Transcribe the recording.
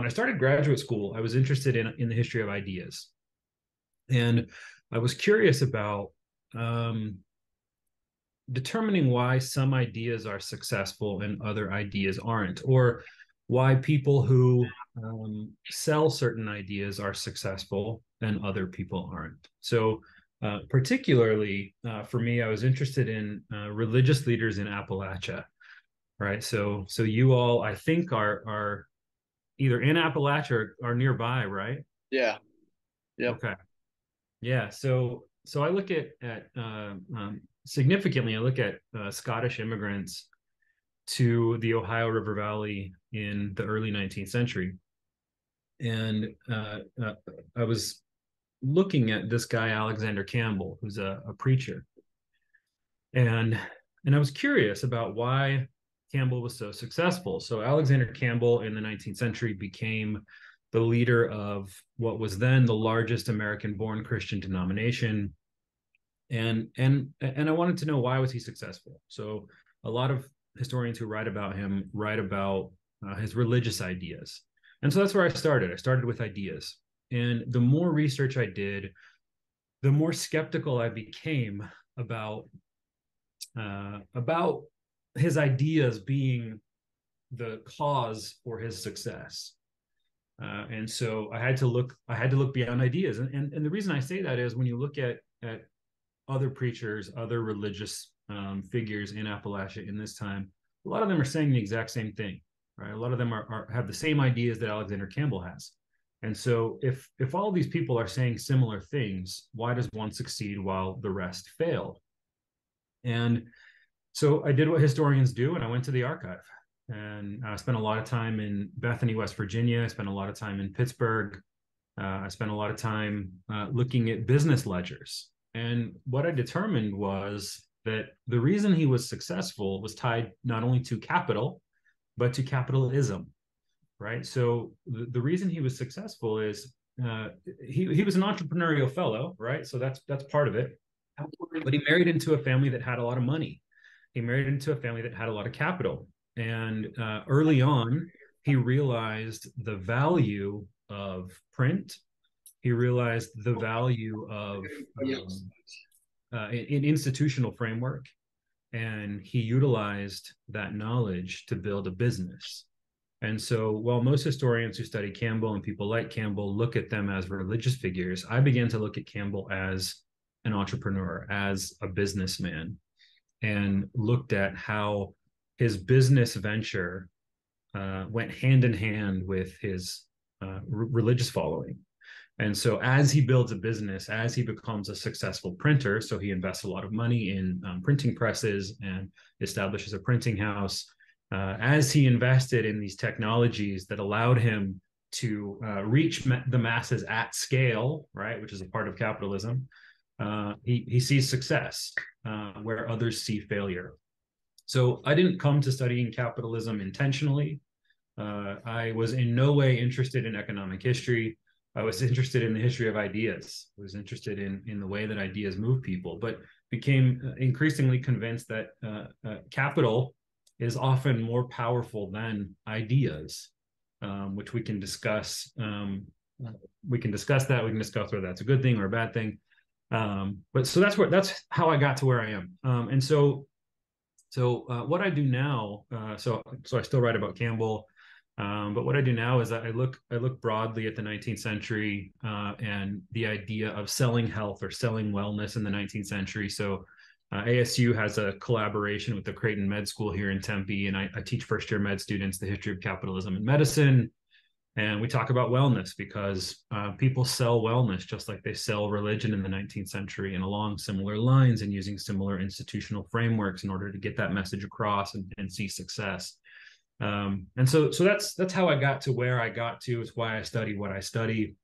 when I started graduate school, I was interested in the history of ideas. And I was curious about determining why some ideas are successful and other ideas aren't, or why people who sell certain ideas are successful and other people aren't. So, particularly for me, I was interested in religious leaders in Appalachia, right? So you all, I think, are either in Appalachia or nearby, right? Yeah. Yep. Okay. Yeah. So I look at significantly, I look at Scottish immigrants to the Ohio River Valley in the early 19th century. And I was looking at this guy, Alexander Campbell, who's a preacher. And I was curious about why Campbell was so successful. So Alexander Campbell in the 19th century became the leader of what was then the largest American-born Christian denomination. And I wanted to know, why was he successful? So a lot of historians who write about him write about his religious ideas. And so that's where I started. I started with ideas. And the more research I did, the more skeptical I became about his ideas being the cause for his success. And so I had to look beyond ideas. And the reason I say that is when you look at other preachers, other religious figures in Appalachia in this time, a lot of them are saying the exact same thing, right? A lot of them have the same ideas that Alexander Campbell has. And so if all these people are saying similar things, why does one succeed while the rest fail? And so I did what historians do, and I went to the archive. And I spent a lot of time in Bethany, West Virginia. I spent a lot of time in Pittsburgh. I spent a lot of time looking at business ledgers. And what I determined was that the reason he was successful was tied not only to capital, but to capitalism, right? So the reason he was successful is he was an entrepreneurial fellow, right? So that's part of it. But he married into a family that had a lot of money. He married into a family that had a lot of capital. And early on, he realized the value of print. He realized the value of an institutional framework, and he utilized that knowledge to build a business. And so while most historians who study Campbell and people like Campbell look at them as religious figures, I began to look at Campbell as an entrepreneur, as a businessman, and looked at how his business venture went hand in hand with his religious following. And so as he builds a business, as he becomes a successful printer, so he invests a lot of money in printing presses and establishes a printing house, as he invested in these technologies that allowed him to reach the masses at scale, right, which is a part of capitalism, he sees success where others see failure. So I didn't come to studying capitalism intentionally. I was in no way interested in economic history. I was interested in the history of ideas. I was interested in the way that ideas move people, but became increasingly convinced that capital is often more powerful than ideas, which we can discuss. We can discuss that. We can discuss whether that's a good thing or a bad thing. But so that's how I got to where I am. And so what I do now, so I still write about Campbell. But what I do now is I look broadly at the 19th century and the idea of selling health or selling wellness in the 19th century. So ASU has a collaboration with the Creighton Med School here in Tempe, and I teach first-year med students the history of capitalism and medicine. And we talk about wellness because people sell wellness just like they sell religion in the 19th century, and along similar lines and using similar institutional frameworks in order to get that message across and see success. And so that's how I got to where I got to. It's why I study what I study.